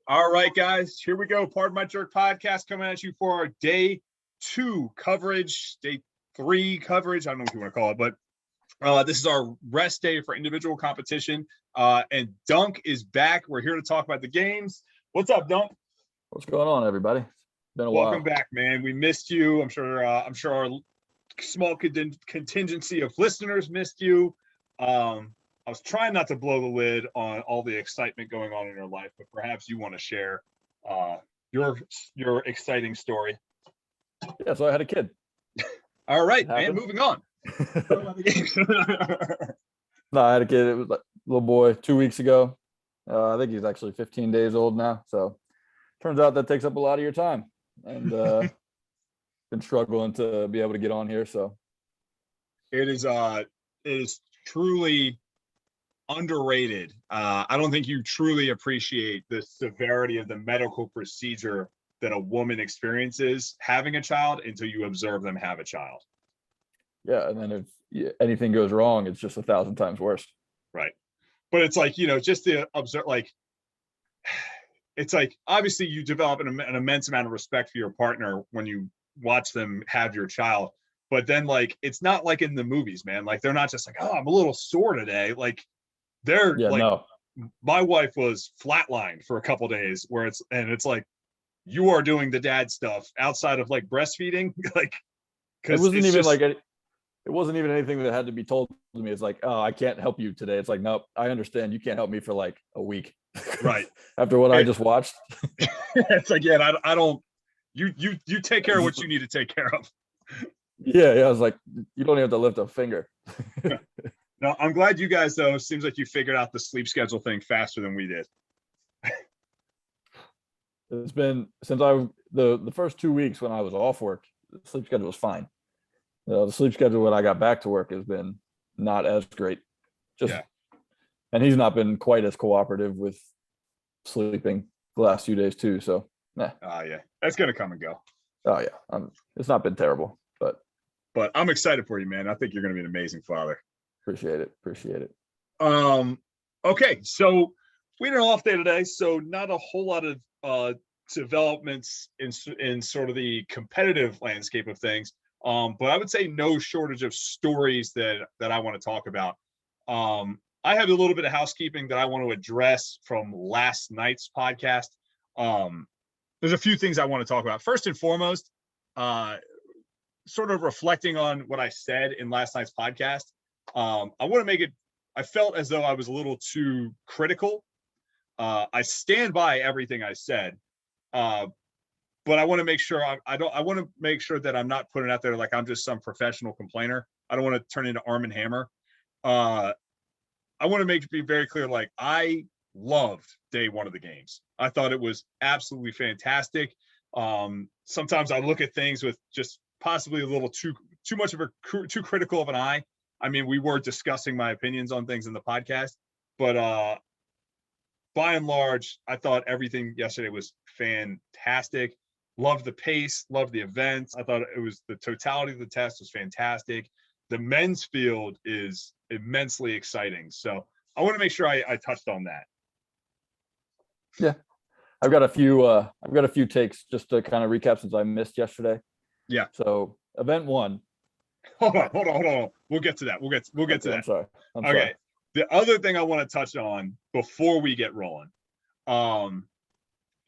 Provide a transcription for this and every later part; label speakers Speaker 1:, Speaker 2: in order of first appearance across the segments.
Speaker 1: All right, guys, here we go. Pardon My Jerk podcast coming at you for our day 2 coverage, day 3 coverage. I don't know what you want to call it, but this is our rest day for individual competition. And Dunc is back. We're here to talk about the games. What's up, Dunc?
Speaker 2: What's going on, everybody? Been a while.
Speaker 1: Welcome back, man. We missed you. I'm sure our small contingency of listeners missed you. I was trying not to blow the lid on all the excitement going on in your life, but perhaps you want to share your exciting story.
Speaker 2: Yeah, so I had a kid.
Speaker 1: All right, man, moving on.
Speaker 2: No, I had a kid. It was a little boy 2 weeks ago. I think he's actually 15 days old now. So turns out that takes up a lot of your time. And been struggling to be able to get on here. So
Speaker 1: it is truly underrated. I don't think you truly appreciate the severity of the medical procedure that a woman experiences having a child until you observe them have a child.
Speaker 2: Yeah, and then if anything goes wrong, it's just 1,000 times worse.
Speaker 1: Right. But it's like, just to observe, like, it's like, obviously you develop an immense amount of respect for your partner when you watch them have your child. But then, like, it's not like in the movies, man. Like, they're not just like, oh, I'm a little sore today. Like, my wife was flatlined for a couple days it's like, you are doing the dad stuff outside of like breastfeeding. Like,
Speaker 2: it wasn't even anything that had to be told to me. It's like, oh, I can't help you today. It's like, nope, I understand. You can't help me for like a week.
Speaker 1: Right.
Speaker 2: After what I just watched.
Speaker 1: It's like, yeah, I don't, you take care of what you need to take care of.
Speaker 2: Yeah. I was like, you don't even have to lift a finger.
Speaker 1: No, I'm glad you guys, though, seems like you figured out the sleep schedule thing faster than we did.
Speaker 2: It's been since the first 2 weeks when I was off work, the sleep schedule was fine. The sleep schedule when I got back to work has been not as great. And he's not been quite as cooperative with sleeping the last few days too. So,
Speaker 1: yeah, that's gonna come and go.
Speaker 2: Oh yeah, it's not been terrible, but
Speaker 1: I'm excited for you, man. I think you're gonna be an amazing father.
Speaker 2: Appreciate it.
Speaker 1: Okay, so we had an off day today, so not a whole lot of developments in sort of the competitive landscape of things. But I would say no shortage of stories that I want to talk about. I have a little bit of housekeeping that I want to address from last night's podcast. There's a few things I want to talk about. First and foremost, sort of reflecting on what I said in last night's podcast. I felt as though I was a little too critical. I stand by everything I said. But I want to make sure I want to make sure that I'm not putting it out there like I'm just some professional complainer. I don't want to turn into Arm & Hammer. I want to be very clear. Like, I loved day 1 of the games. I thought it was absolutely fantastic. Sometimes I look at things with just possibly a little too much of too critical of an eye. I mean, we were discussing my opinions on things in the podcast, but by and large, I thought everything yesterday was fantastic. Loved the pace, loved the events. I thought the totality of the test was fantastic. The men's field is immensely exciting. So I want to make sure I touched on that.
Speaker 2: Yeah. I've got a few takes just to kind of recap since I missed yesterday.
Speaker 1: Yeah.
Speaker 2: So event 1.
Speaker 1: Hold on. We'll get to that. We'll get to that.
Speaker 2: I'm sorry.
Speaker 1: Okay. The other thing I want to touch on before we get rolling,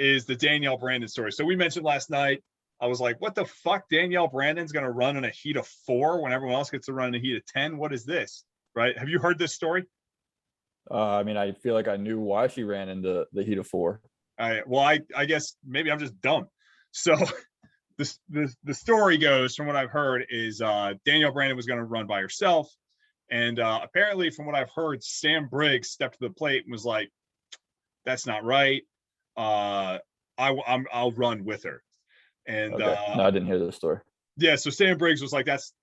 Speaker 1: is the Danielle Brandon story. So we mentioned last night, I was like, what the fuck? Danielle Brandon's going to run in a heat of 4 when everyone else gets to run in a heat of 10. What is this? Right. Have you heard this story?
Speaker 2: I mean, I feel like I knew why she ran into the heat of 4.
Speaker 1: I guess maybe I'm just dumb. So the story goes, from what I've heard, is Danielle Brandon was going to run by herself. And apparently, from what I've heard, Sam Briggs stepped to the plate and was like, that's not right. I'll run with her. And
Speaker 2: okay. No, I didn't hear this story.
Speaker 1: Yeah, so Sam Briggs was like, that's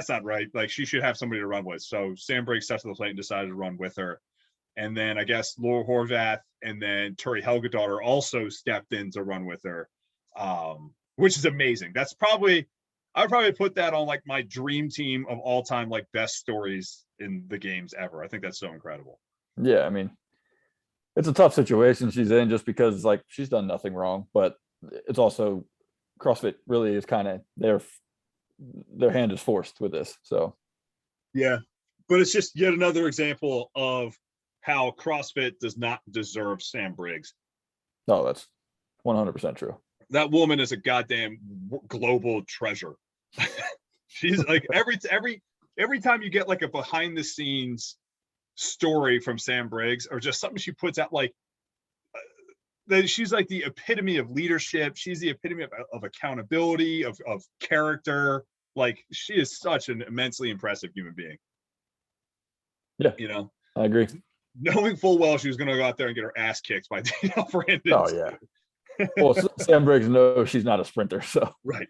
Speaker 1: not right. Like, she should have somebody to run with. So Sam Briggs stepped to the plate and decided to run with her. And then I guess Laura Horvath and then Turi Helgadottir also stepped in to run with her, which is amazing. I'd probably put that on like my dream team of all time, like best stories in the games ever. I think that's so incredible.
Speaker 2: Yeah, I mean, it's a tough situation she's in just because like she's done nothing wrong, but it's also CrossFit really is kind of their hand is forced with this. So
Speaker 1: Yeah, but it's just yet another example of how CrossFit does not deserve Sam Briggs.
Speaker 2: no, that's 100% true.
Speaker 1: That woman is a goddamn global treasure. She's like every time you get like a behind the scenes story from Sam Briggs or just something she puts out, like that she's like the epitome of leadership. She's the epitome of accountability, of character. Like she is such an immensely impressive human being.
Speaker 2: Yeah,
Speaker 1: you know,
Speaker 2: I agree.
Speaker 1: Knowing full well she was going to go out there and get her ass kicked by Danielle Brandon.
Speaker 2: Oh yeah. Well, Sam Briggs knows she's not a sprinter, so
Speaker 1: right.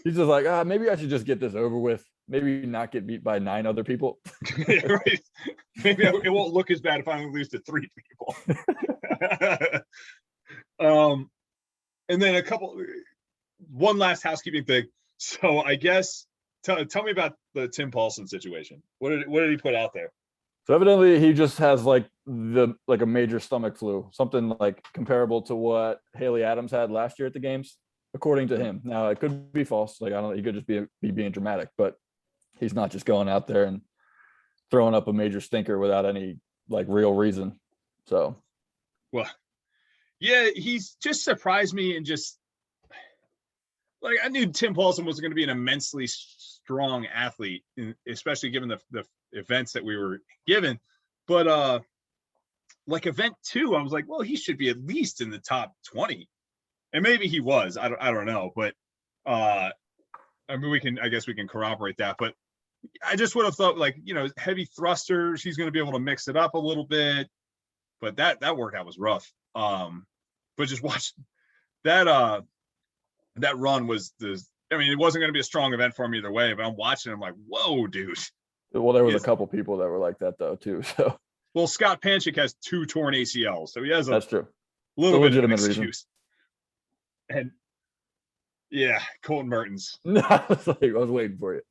Speaker 2: He's just like, maybe I should just get this over with. Maybe not get beat by 9 other people.
Speaker 1: Yeah, right. Maybe it won't look as bad if I only lose to 3 people. And then one last housekeeping thing. So I guess tell me about the Tim Paulson situation. What did he put out there?
Speaker 2: So evidently he just has like a major stomach flu, something like comparable to what Haley Adams had last year at the games, according to him. Now it could be false. Like I don't know, he could just be being dramatic, but he's not just going out there and throwing up a major stinker without any like real reason. So,
Speaker 1: well, yeah, he's just surprised me and just like I knew Tim Paulson was going to be an immensely strong athlete, especially given the events that we were given. But like event 2, I was like, well, he should be at least in the top 20, and maybe he was. I don't know, but I mean, I guess we can corroborate that. But I just would have thought like heavy thrusters, he's going to be able to mix it up a little bit. But that workout was rough. But just watch that. That run was I mean, it wasn't going to be a strong event for him either way, but I'm watching him like, whoa, dude.
Speaker 2: Well, there was a couple people that were like that though too. So,
Speaker 1: well, Scott Panchik has 2 torn ACLs, so he has
Speaker 2: that's true.
Speaker 1: Little bit of an excuse. Reason. And yeah, Colt Mertens.
Speaker 2: I was waiting for you.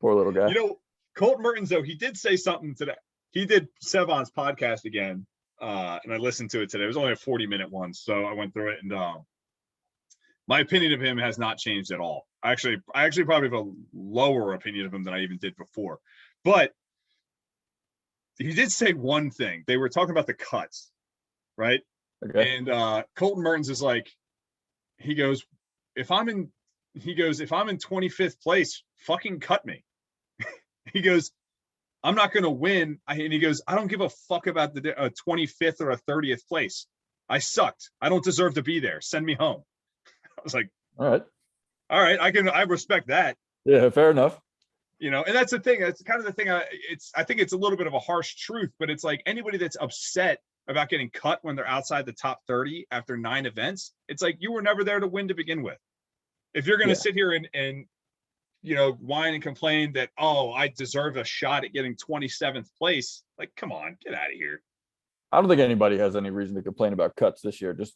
Speaker 2: Poor little guy.
Speaker 1: Colt Mertens though, he did say something today. He did Sevon's podcast again, and I listened to it today. It was only a 40-minute one, so I went through it, and my opinion of him has not changed at all. I actually probably have a lower opinion of him than I even did before. But he did say one thing. They were talking about the cuts, right?
Speaker 2: Okay.
Speaker 1: And Colton Mertens is like, he goes, if I'm in 25th place, fucking cut me. He goes, I'm not going to win. And he goes, I don't give a fuck about the 25th or a 30th place. I sucked. I don't deserve to be there. Send me home. I was like, all right. I respect that.
Speaker 2: Yeah, fair enough.
Speaker 1: And that's the thing. That's kind of the thing. I think it's a little bit of a harsh truth, but it's like anybody that's upset about getting cut when they're outside the top 30 after 9 events, it's like you were never there to win to begin with. If you're going to sit here and whine and complain that, oh, I deserve a shot at getting 27th place, like, come on, get out of here.
Speaker 2: I don't think anybody has any reason to complain about cuts this year. Just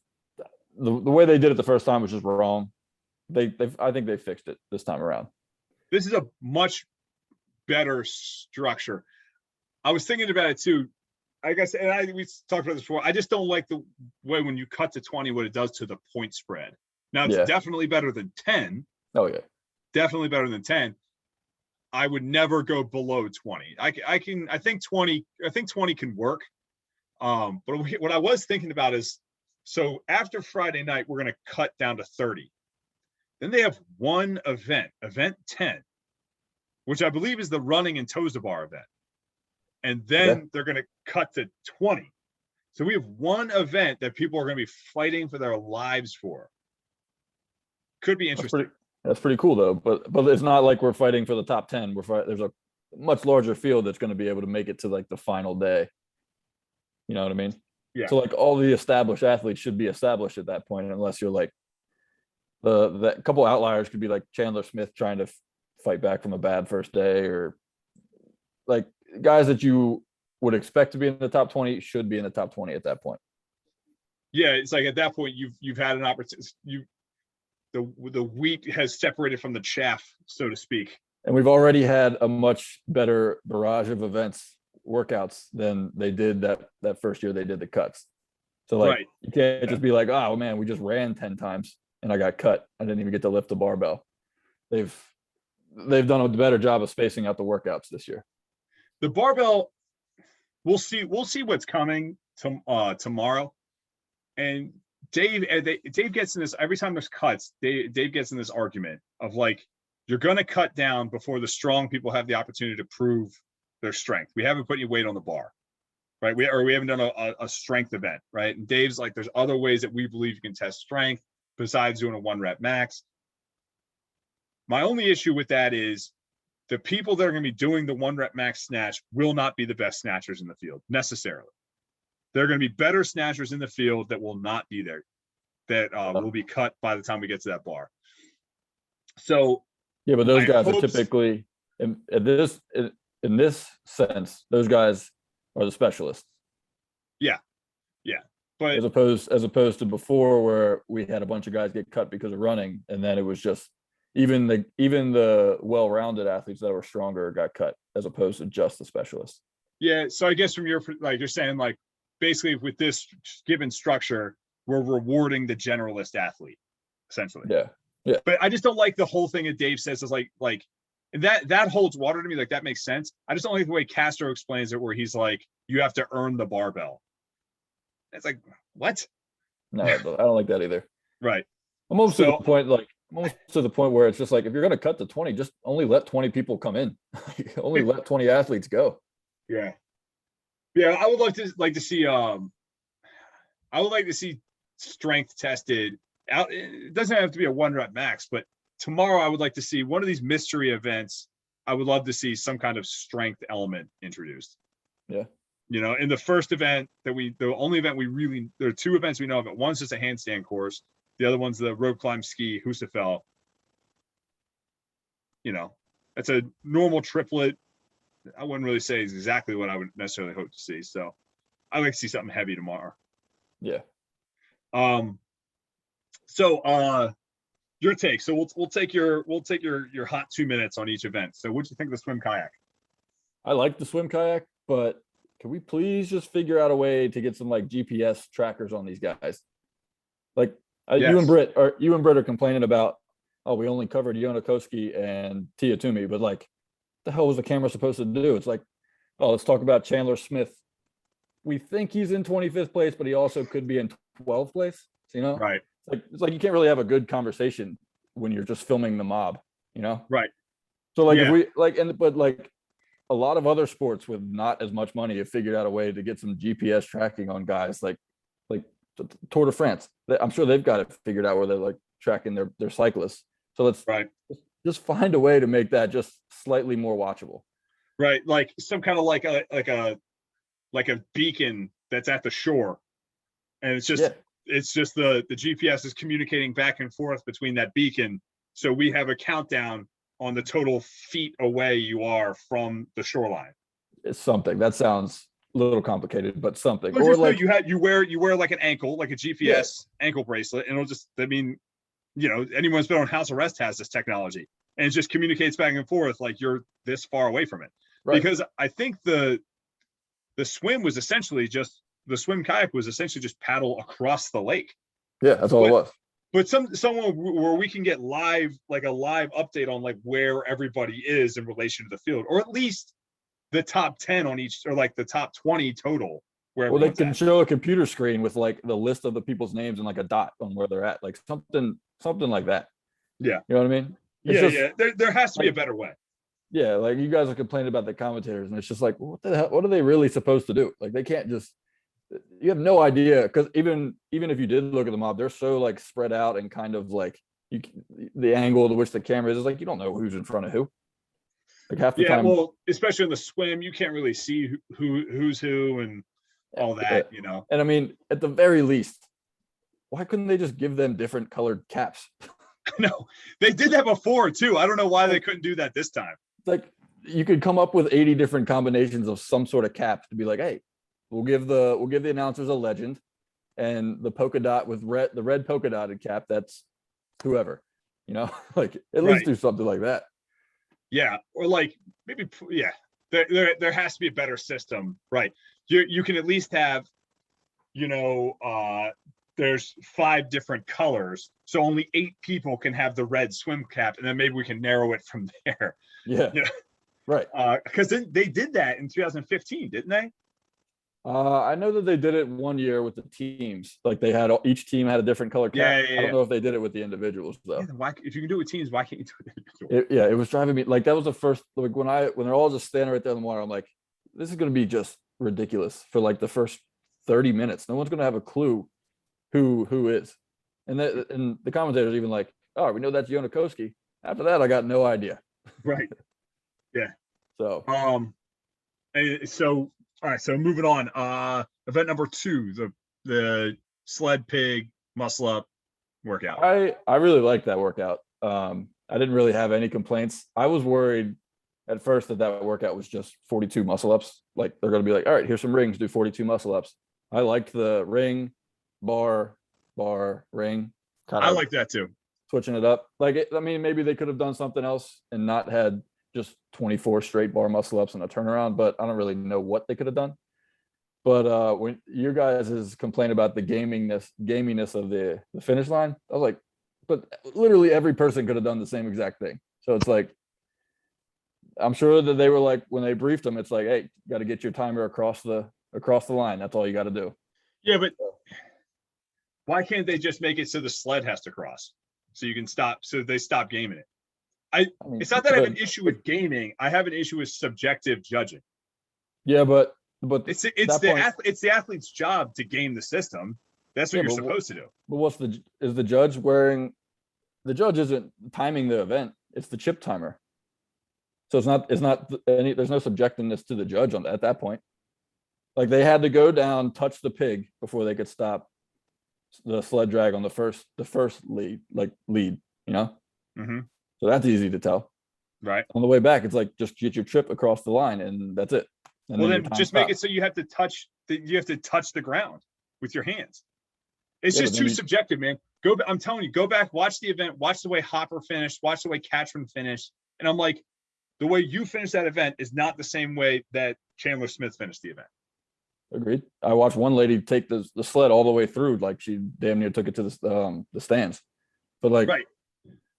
Speaker 2: the way they did it the first time was just wrong. I think they fixed it this time around.
Speaker 1: This is a much better structure. I was thinking about it too. I guess, we talked about this before. I just don't like the way when you cut to 20, what it does to the point spread. Now it's definitely better than 10.
Speaker 2: Oh yeah,
Speaker 1: definitely better than 10. I would never go below 20. I think 20 can work. But what I was thinking about is, so after Friday night, we're going to cut down to 30. Then they have one event 10, which I believe is the running and toes to bar event. And then they're going to cut to 20. So we have one event that people are going to be fighting for their lives for. Could be interesting.
Speaker 2: That's pretty cool though. But it's not like we're fighting for the top 10. There's a much larger field that's going to be able to make it to like the final day. You know what I mean?
Speaker 1: Yeah.
Speaker 2: So like all the established athletes should be established at that point, unless you're like the couple outliers could be like Chandler Smith trying to fight back from a bad first day, or like guys that you would expect to be in the top 20 should be in the top 20 at that point.
Speaker 1: Yeah, it's like at that point you've had an opportunity. The wheat has separated from the chaff, so to speak.
Speaker 2: And we've already had a much better barrage of events workouts than they did that first year they did the cuts. So like
Speaker 1: Right.
Speaker 2: you can't just be like, oh man, we just ran 10 times and I got cut. I didn't even get to lift the barbell. They've done a better job of spacing out the workouts this year.
Speaker 1: The barbell, we'll see what's coming tomorrow. And Dave gets in this every time there's cuts. Dave gets in this argument of like, you're going to cut down before the strong people have the opportunity to prove their strength. We haven't put any weight on the bar, right? We haven't done a strength event, right? And Dave's like, there's other ways that we believe you can test strength besides doing a 1 rep max. My only issue with that is the people that are going to be doing the 1 rep max snatch will not be the best snatchers in the field necessarily. There are going to be better snatchers in the field that will not be there, that will be cut by the time we get to that bar. So
Speaker 2: yeah, but those guys are typically in this sense, those guys are the specialists.
Speaker 1: Yeah. But
Speaker 2: as opposed to before, where we had a bunch of guys get cut because of running, and then it was just even the well-rounded athletes that were stronger got cut, as opposed to just the specialists.
Speaker 1: Yeah. So I guess from your, like, you're saying like, basically with this given structure, we're rewarding the generalist athlete, essentially.
Speaker 2: Yeah.
Speaker 1: But I just don't like the whole thing that Dave says is like that holds water to me. Like that makes sense. I just don't like the way Castro explains it, where he's like, you have to earn the barbell. It's like, what?
Speaker 2: No, I don't like that either.
Speaker 1: Right.
Speaker 2: I'm almost to the point where it's just like, if you're going to cut to 20, just only let 20 people come in. Only let 20 athletes go.
Speaker 1: Yeah. I would like to see I would like to see strength tested out. It doesn't have to be a 1 rep max, but tomorrow I would like to see one of these mystery events. I would love to see some kind of strength element introduced.
Speaker 2: Yeah.
Speaker 1: In the first event the only event there are 2 events we know of. One's just a handstand course. The other one's the rope climb ski Hostofel. That's a normal triplet. I wouldn't really say is exactly what I would necessarily hope to see. So I'd like to see something heavy tomorrow.
Speaker 2: Yeah.
Speaker 1: So your take. So we'll take your hot 2 minutes on each event. So what'd you think of the swim kayak?
Speaker 2: I like the swim kayak, but can we please just figure out a way to get some like GPS trackers on these guys? Like
Speaker 1: Yes.
Speaker 2: you and Britt are complaining about, oh, we only covered Yona Koski and Tia Toomey, but like, the hell was the camera supposed to do? It's like, oh, let's talk about Chandler Smith. We think he's in 25th place, but he also could be in 12th place.
Speaker 1: Right.
Speaker 2: It's like you can't really have a good conversation when you're just filming the mob,
Speaker 1: Right.
Speaker 2: So like, if we but like a lot of other sports with not as much money have figured out a way to get some GPS tracking on guys like Tour de France. I'm sure they've got it figured out where they're like tracking their cyclists. So let's just find a way to make that just slightly more watchable.
Speaker 1: Right. Like some kind of like a beacon that's at the shore. And it's just the GPS is communicating back and forth between that beacon. So we have a countdown on the total feet away you are from the shoreline.
Speaker 2: It's something that sounds a little complicated, but something.
Speaker 1: Or like you wear like an ankle, like a GPS ankle bracelet, and it'll just, anyone who's been on house arrest has this technology, and it just communicates back and forth like you're this far away from it. Right. Because I think the swim kayak was essentially just paddle across the lake.
Speaker 2: Yeah, that's all it was.
Speaker 1: But someone where we can get a live update on like where everybody is in relation to the field, or at least the top 10 on each, or like the top 20 total.
Speaker 2: Or they can show a computer screen with like the list of the people's names and like a dot on where they're at, like something like that.
Speaker 1: Yeah.
Speaker 2: You know what I mean?
Speaker 1: There has to be a better way.
Speaker 2: Yeah, like you guys are complaining about the commentators, and it's just like, what the hell? What are they really supposed to do? Like they can't just. You have no idea, because even if you did look at the mob, they're so like spread out and kind of like the angle to which the camera is like you don't know who's in front of who. Like half the time.
Speaker 1: Well, especially in the swim, you can't really see who's who and all that,
Speaker 2: And I mean, at the very least, why couldn't they just give them different colored caps?
Speaker 1: No, they did that before too. I don't know why they couldn't do that this time.
Speaker 2: Like you could come up with 80 different combinations of some sort of cap to be like, hey, we'll give the announcers a legend, and the polka dot with the red polka dotted cap, that's whoever, like at least do something like that.
Speaker 1: Yeah, or like maybe there has to be a better system, right? You can at least have, there's 5 different colors, so only 8 people can have the red swim cap, and then maybe we can narrow it from there.
Speaker 2: Yeah. Right.
Speaker 1: Because they did that in 2015, didn't they?
Speaker 2: I know that they did it one year with the teams. Like they had each team had a different color cap.
Speaker 1: Yeah.
Speaker 2: I don't know if they did it with the individuals though.
Speaker 1: Yeah, why, if you can do it with teams, why can't you do it with individuals?
Speaker 2: It was driving me like that was the first like when they're all just standing right there in the water. I'm like, this is going to be just ridiculous for like the first 30 minutes. No one's going to have a clue who is. And the commentators even like, oh, we know that's Yonakoski. After that, I got no idea.
Speaker 1: Right. Yeah.
Speaker 2: So
Speaker 1: all right, so moving on. Event number 2, the Sled Pig muscle up workout.
Speaker 2: I really liked that workout. I didn't really have any complaints. I was worried at first that workout was just 42 muscle ups. Like they're going to be like, all right, here's some rings, do 42 muscle ups. I liked the ring, bar, ring.
Speaker 1: I like that too.
Speaker 2: Switching it up. Like, maybe they could have done something else and not had just 24 straight bar muscle ups and a turnaround, but I don't really know what they could have done. But when you guys complain about the gaminess of the finish line, I was like, but literally every person could have done the same exact thing. So it's like, I'm sure that they were like, when they briefed them, it's like, hey, you got to get your timer across the line. That's all you got to do.
Speaker 1: Yeah, but why can't they just make it so the sled has to cross, so you can stop, so they stop gaming it? It's not that I have an issue with gaming. I have an issue with subjective judging.
Speaker 2: Yeah, but
Speaker 1: it's the athlete's job to game the system. That's what you're supposed to do.
Speaker 2: But the judge wearing? The judge isn't timing the event. It's the chip timer. So it's not any. There's no subjectiveness to the judge at that point. Like they had to go down, touch the pig before they could stop the sled drag on the first lead.
Speaker 1: Mm-hmm.
Speaker 2: So that's easy to tell.
Speaker 1: Right.
Speaker 2: On the way back, it's like just get your trip across the line and that's it. And
Speaker 1: then just make it so you have to touch the ground with your hands. It's just too subjective, man. I'm telling you, go back, watch the event, watch the way Hopper finished, watch the way Catchman finished. And I'm like, the way you finished that event is not the same way that Chandler Smith finished the event.
Speaker 2: Agreed. I watched one lady take the sled all the way through, like she damn near took it to the stands. But like,
Speaker 1: right.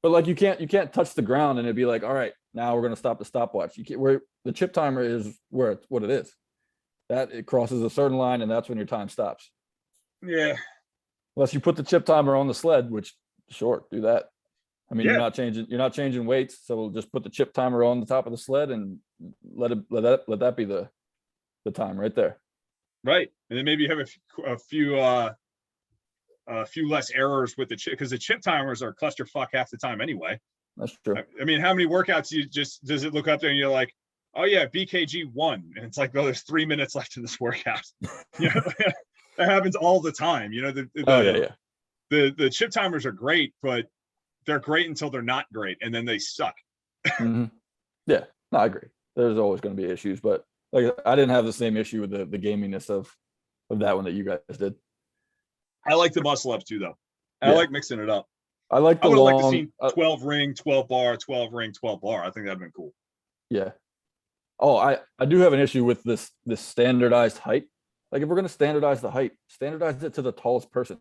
Speaker 2: But like you can't touch the ground and it'd be like, all right, now we're gonna stop the stopwatch. You can't, where the chip timer is what it is. That it crosses a certain line and that's when your time stops.
Speaker 1: Yeah.
Speaker 2: Unless you put the chip timer on the sled, which sure, do that. I mean, you're not changing weights, so we'll just put the chip timer on the top of the sled and let that be the time right there.
Speaker 1: Right, and then maybe you have a few less errors with the chip, because the chip timers are clusterfuck half the time anyway.
Speaker 2: That's true.
Speaker 1: I mean, how many workouts does it look up there and you're like, oh yeah, BKG won, and it's like, oh, there's 3 minutes left in this workout. That happens all the time. The chip timers are great, but they're great until they're not great, and then they suck.
Speaker 2: Mm-hmm. Yeah, no, I agree. There's always going to be issues, but like I didn't have the same issue with the gaminess of that one that you guys did.
Speaker 1: I like the muscle ups too, though. I like mixing it up.
Speaker 2: I would have
Speaker 1: liked to see 12 ring, 12 bar, 12 ring, 12 bar. I think that'd been cool.
Speaker 2: Yeah. Oh, I do have an issue with this standardized height. Like if we're going to standardize the height, standardize it to the tallest person.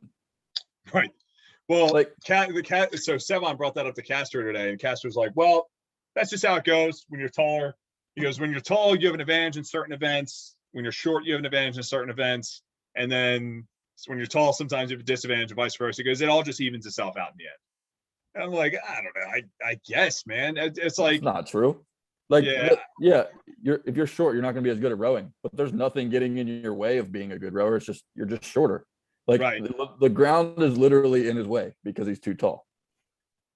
Speaker 1: Right. Well,
Speaker 2: like
Speaker 1: so Sevon brought that up to Castor today, and Castor's like, well, that's just how it goes when you're taller. He goes, when you're tall, you have an advantage in certain events. When you're short, you have an advantage in certain events. And then when you're tall, sometimes you have a disadvantage and vice versa. He goes, it all just evens itself out in the end. And I'm like, I don't know. I guess, man. It's like,
Speaker 2: it's not true. Like, yeah, if you're short, you're not going to be as good at rowing, but there's nothing getting in your way of being a good rower. It's just, you're just shorter. Like
Speaker 1: right.
Speaker 2: the ground is literally in his way because he's too tall.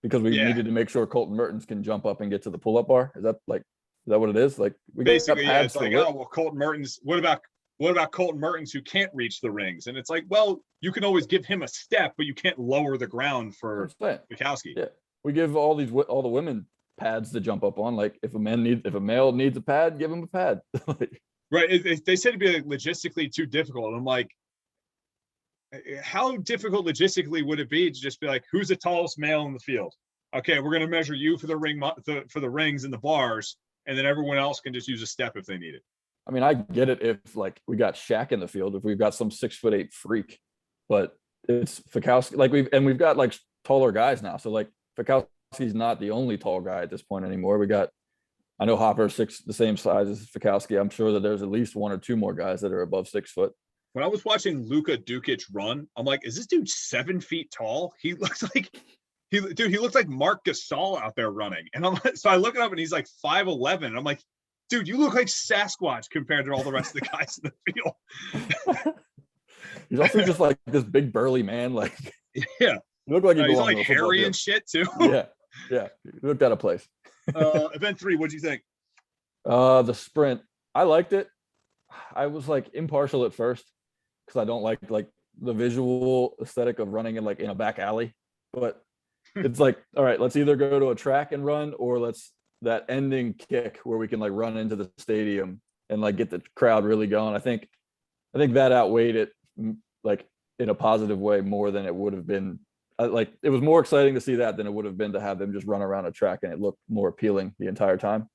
Speaker 2: Because we needed to make sure Colt Mertens can jump up and get to the pull-up bar. Is that what it is? Like we
Speaker 1: basically, it's like, oh well, Colt Mertens. What about Colt Mertens who can't reach the rings? And it's like, well, you can always give him a step, but you can't lower the ground for Bukowski.
Speaker 2: Yeah, we give all the women pads to jump up on. Like if a male needs a pad, give him a pad.
Speaker 1: Right. They said it'd be like logistically too difficult. And I'm like, how difficult logistically would it be to just be like, who's the tallest male in the field? Okay, we're going to measure you for the ring, for the rings and the bars, and then everyone else can just use a step if they need it.
Speaker 2: I mean, I get it if like we got Shaq in the field, if we've got some 6'8" freak, but it's Fikowski. Like we've got like taller guys now. So like Fikowski's not the only tall guy at this point anymore. We got, I know Hopper's the same size as Fikowski. I'm sure that there's at least 1 or 2 more guys that are above 6 foot.
Speaker 1: When I was watching Luka Dukes run, I'm like, is this dude 7 feet tall? He looks like he looks like Mark Gasol out there running. And I'm like, so I look it up and he's like 5'11". And I'm like, dude, you look like Sasquatch compared to all the rest of the guys in the field.
Speaker 2: He's also just like this big burly man. Like,
Speaker 1: yeah,
Speaker 2: you look like
Speaker 1: he's like hairy and shit too.
Speaker 2: Yeah, you looked out of place.
Speaker 1: Event 3, what'd you think?
Speaker 2: The sprint, I liked it. I was like impartial at first because I don't like the visual aesthetic of running in a back alley. But it's like, all right, let's either go to a track and run, or let's that ending kick where we can like run into the stadium and like get the crowd really going. I think that outweighed it like in a positive way more than it would have been. Like it was more exciting to see that than it would have been to have them just run around a track and it looked more appealing the entire time.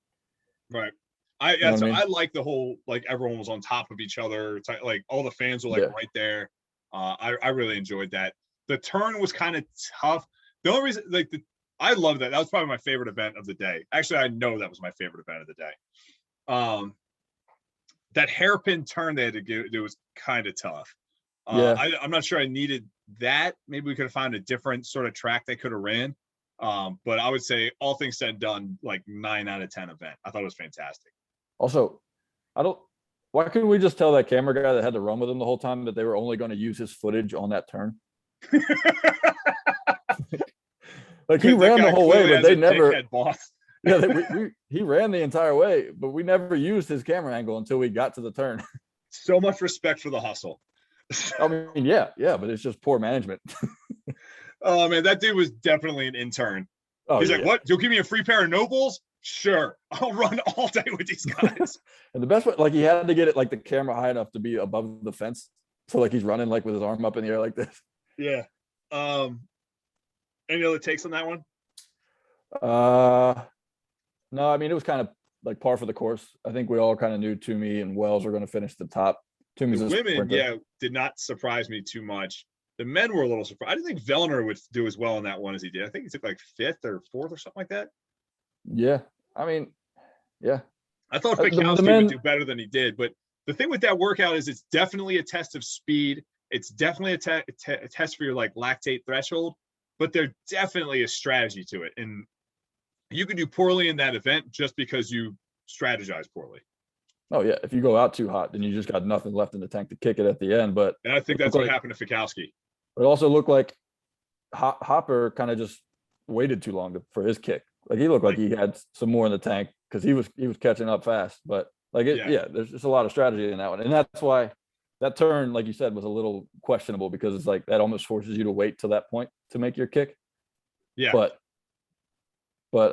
Speaker 1: Right.
Speaker 2: I mean?
Speaker 1: I like the whole, like everyone was on top of each other. Like all the fans were like right there. I really enjoyed that. The turn was kind of tough. The only reason, I love that. That was probably my favorite event of the day. Actually, I know that was my favorite event of the day. That hairpin turn they had to do, it was kind of tough. I'm not sure I needed that. Maybe we could have found a different sort of track they could have ran. But I would say, all things said and done, like 9 out of 10 event. I thought it was fantastic.
Speaker 2: Also, why couldn't we just tell that camera guy that had to run with him the whole time that they were only going to use his footage on that turn? Like he ran the whole way, but they never. Yeah, he ran the entire way, but we never used his camera angle until we got to the turn.
Speaker 1: So much respect for the hustle.
Speaker 2: I mean, yeah, but it's just poor management.
Speaker 1: Oh man, that dude was definitely an intern. He's like, what? You'll give me a free pair of NOBULLs? Sure, I'll run all day with these guys.
Speaker 2: And the best way, like he had to get it like the camera high enough to be above the fence, so like he's running like with his arm up in the air like this.
Speaker 1: Yeah. Any other takes on that one?
Speaker 2: No, I mean it was kind of like par for the course. I think we all kind of knew Toomey and Wells were going to finish the top. Toomey's
Speaker 1: the women, did not surprise me too much. The men were a little surprised. I didn't think Vellner would do as well in that one as he did. I think he took like 5th or 4th or something like that.
Speaker 2: Yeah, I mean, yeah.
Speaker 1: I thought Fikowski would do better than he did, but the thing with that workout is it's definitely a test of speed. It's definitely a test for your like lactate threshold, but there's definitely a strategy to it. And you can do poorly in that event just because you strategize poorly.
Speaker 2: Oh yeah, if you go out too hot, then you just got nothing left in the tank to kick it at the end. But
Speaker 1: and I think that's what happened to Fikowski.
Speaker 2: It also looked like Hopper kind of just waited too long for his kick. Like he looked like he had some more in the tank because he was catching up fast. But like there's just a lot of strategy in that one, and that's why that turn, like you said, was a little questionable because it's like that almost forces you to wait till that point to make your kick.
Speaker 1: Yeah.
Speaker 2: But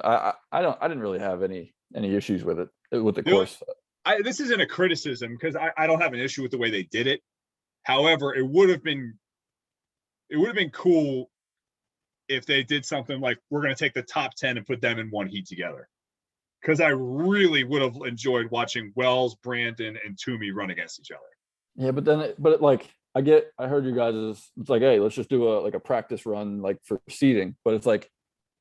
Speaker 2: I didn't really have any issues with the course.
Speaker 1: This isn't a criticism because I don't have an issue with the way they did it. However, it would have been cool if they did something like we're going to take the top 10 and put them in one heat together. Because I really would have enjoyed watching Wells, Brandon, and Toomey run against each other.
Speaker 2: Yeah, I heard you guys it's like, hey, let's just do a practice run like for seeding. But it's like,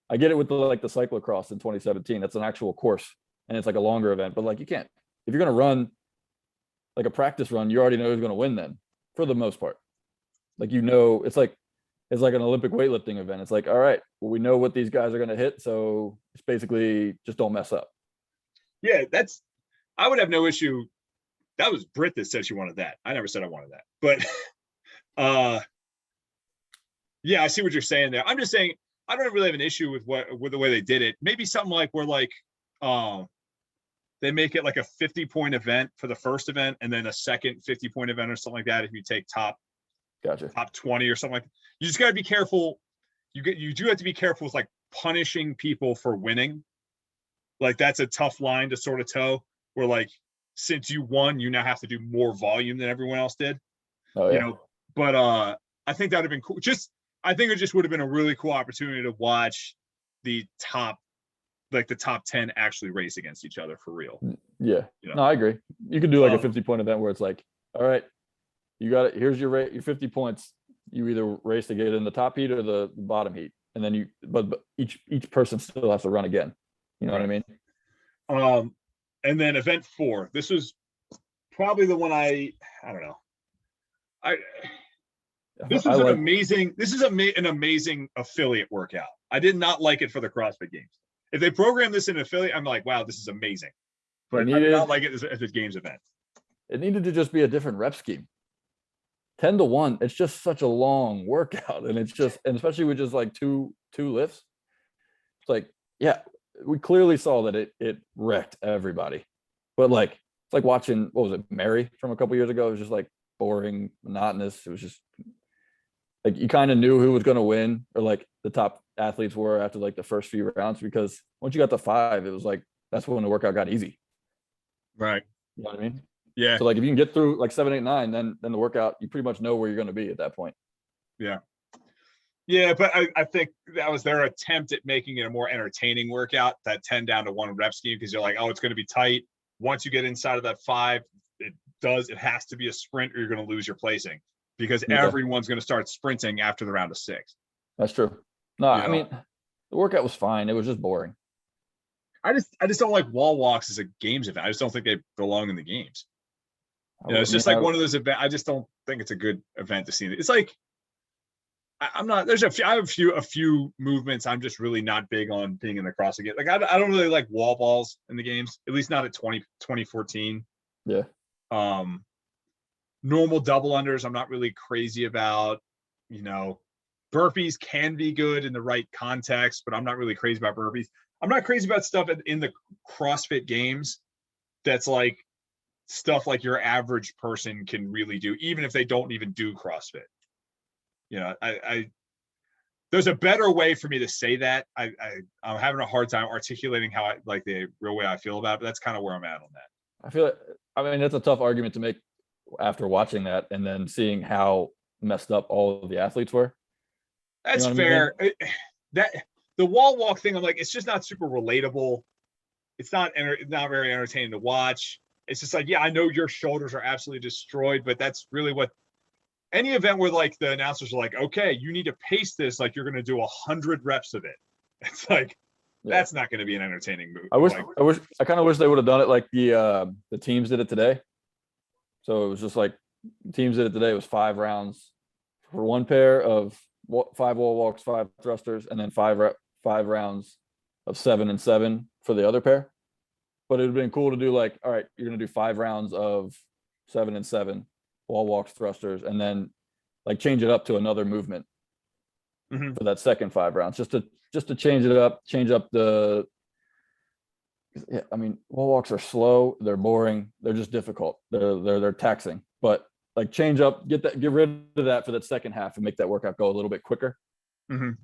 Speaker 2: I get it with the cyclocross in 2017. That's an actual course and it's like a longer event. But like you can't, if you're going to run like a practice run, you already know who's going to win then for the most part. Like, it's like an Olympic weightlifting event. It's like, all right, well, we know what these guys are going to hit. So it's basically just don't mess up.
Speaker 1: Yeah, I would have no issue. That was Britt that said she wanted that. I never said I wanted that. But yeah, I see what you're saying there. I'm just saying, I don't really have an issue with the way they did it. Maybe something like where like they make it like a 50-point event for the first event and then a second 50-point event or something like that. If you take top 20 or something like that. You just got to be careful. You do have to be careful with like punishing people for winning. Like that's a tough line to sort of toe where like, since you won, you now have to do more volume than everyone else did.
Speaker 2: Oh, yeah.
Speaker 1: You know, but I think that would have been cool. I think it just would have been a really cool opportunity to watch the top like the top 10 actually race against each other for real.
Speaker 2: Yeah.
Speaker 1: You know?
Speaker 2: No, I agree. You could do like a 50-point event where it's like, all right, you got it. Here's your rate, your 50 points. You either race to get in the top heat or the bottom heat. And then but each person still has to run again. You know what I mean?
Speaker 1: And then event 4, this was probably the one I don't know. This is an amazing affiliate workout. I did not like it for the CrossFit Games. If they program this in affiliate, I'm like, wow, this is amazing. But I did not like it as a Games event.
Speaker 2: It needed to just be a different rep scheme. 10 to 1, it's just such a long workout, and especially with just like two lifts. It's like, yeah, we clearly saw that it wrecked everybody. But like, it's like watching, what was it, Mary from a couple years ago? It was just like boring, monotonous. It was just like you kind of knew who was going to win, or like the top athletes were after like the first few rounds, because once you got to 5, it was like that's when the workout got easy.
Speaker 1: Right.
Speaker 2: You know what I mean?
Speaker 1: Yeah.
Speaker 2: So like if you can get through like 7, 8, 9, then the workout, you pretty much know where you're going to be at that point.
Speaker 1: Yeah. Yeah, but I think that was their attempt at making it a more entertaining workout, that 10 down to 1 rep scheme, because you're like, oh, it's going to be tight. Once you get inside of that 5, it has to be a sprint or you're going to lose your placing, because everyone's going to start sprinting after the round of 6.
Speaker 2: That's true. No, I mean, the workout was fine. It was just boring.
Speaker 1: I just don't like wall walks as a Games event. I just don't think they belong in the Games. It's just like one of those events. I just don't think it's a good event to see. It's like, I'm not. I have a few movements I'm just really not big on being in the CrossFit Games. Like I don't really like wall balls in the Games, at least not at 2014.
Speaker 2: Yeah.
Speaker 1: Normal double unders I'm not really crazy about. Burpees can be good in the right context, but I'm not really crazy about burpees. I'm not crazy about stuff in the CrossFit Games that's like stuff like your average person can really do, even if they don't even do CrossFit. There's a better way for me to say that. I'm having a hard time articulating how the real way I feel about it, but that's kind of where I'm at on that.
Speaker 2: I feel like, I mean, that's a tough argument to make after watching that and then seeing how messed up all of the athletes were.
Speaker 1: That's fair. I mean? That the wall walk thing, I'm like, it's just not super relatable. It's not very entertaining to watch. It's just like, yeah, I know your shoulders are absolutely destroyed, but that's really what any event where like the announcers are like, okay, you need to pace this like you're going to do 100 reps of it. It's like, that's not going to be an entertaining move.
Speaker 2: I kind of wish they would have done it like the teams did it today. So it was just like teams did it today. It was 5 rounds for one pair of 5 wall walks, 5 thrusters, and then 5 rounds of 7 and 7 for the other pair. But it would have been cool to do like, all right, you're going to do 5 rounds of 7 and 7 wall walks, thrusters, and then like change it up to another movement for that second 5 rounds, just to change it up, change up the. Yeah, I mean, wall walks are slow, they're boring, they're just difficult, they're taxing. But like change up, get rid of that for that second half and make that workout go a little bit quicker, and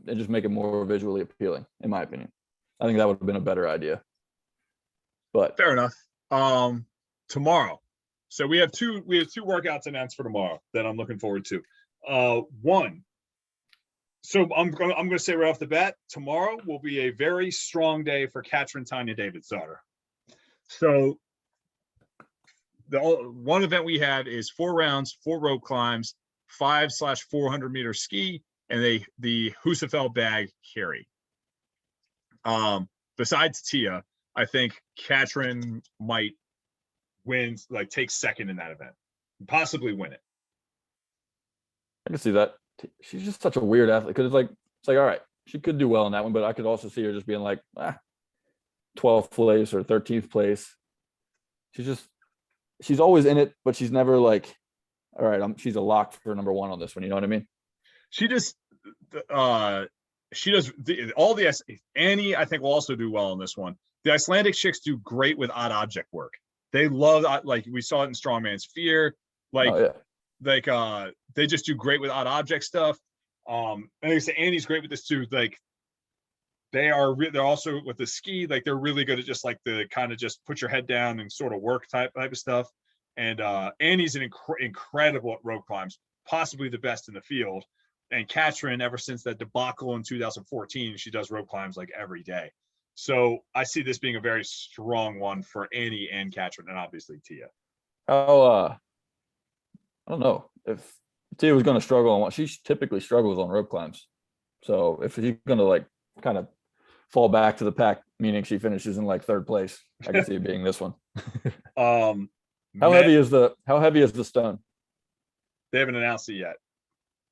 Speaker 2: just make it more visually appealing, in my opinion. I think that would have been a better idea. But
Speaker 1: fair enough. Tomorrow. So we have two workouts announced for tomorrow that I'm looking forward to. One. So I'm going to say right off the bat, tomorrow will be a very strong day for Katrin Tanya Davidsdottir. So the one event we have is 4 rounds, 4 rope climbs, 5/400 meter ski, and the Housekeeping bag carry. Besides Tia, I think Katrin might win, like take second in that event, possibly win it.
Speaker 2: I can see that. She's just such a weird athlete, because it's like all right, she could do well in that one, but I could also see her just being like 12th place or 13th place. She's always in it, but she's never like, all right, she's a lock for number 1 on this one. You know what I mean?
Speaker 1: She does Annie, I think, will also do well in this one. The Icelandic chicks do great with odd object work. They love, like we saw it in Strongman's Fear. They just do great with odd object stuff. And like I say, Annie's great with this too. Like they're also with the ski, like they're really good at just like the kind of just put your head down and sort of work type of stuff. And Annie's an incredible at rope climbs, possibly the best in the field. And Katrin, ever since that debacle in 2014, she does rope climbs like every day. So I see this being a very strong one for Annie and Katrin, and obviously Tia.
Speaker 2: How I don't know if Tia was going to struggle on what she typically struggles on rope climbs. So if she's going to like kind of fall back to the pack, meaning she finishes in like third place, I can see it being this one. How heavy is the stone?
Speaker 1: They haven't announced it yet.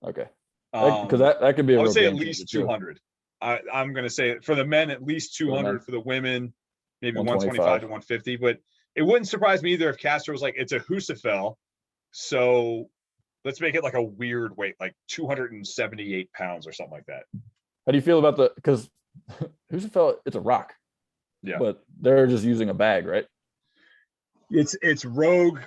Speaker 2: Okay, because that could be a
Speaker 1: I would
Speaker 2: real
Speaker 1: say
Speaker 2: game
Speaker 1: at least
Speaker 2: changer, too.
Speaker 1: 200. I'm going to say for the men, at least 200. For the women, maybe 125 to 150. But it wouldn't surprise me either if Castro was like, it's a Houseofel, so let's make it like a weird weight, like 278 pounds or something like that.
Speaker 2: How do you feel about because Houseofel, it's a rock,
Speaker 1: yeah,
Speaker 2: but they're just using a bag, right?
Speaker 1: It's Rogue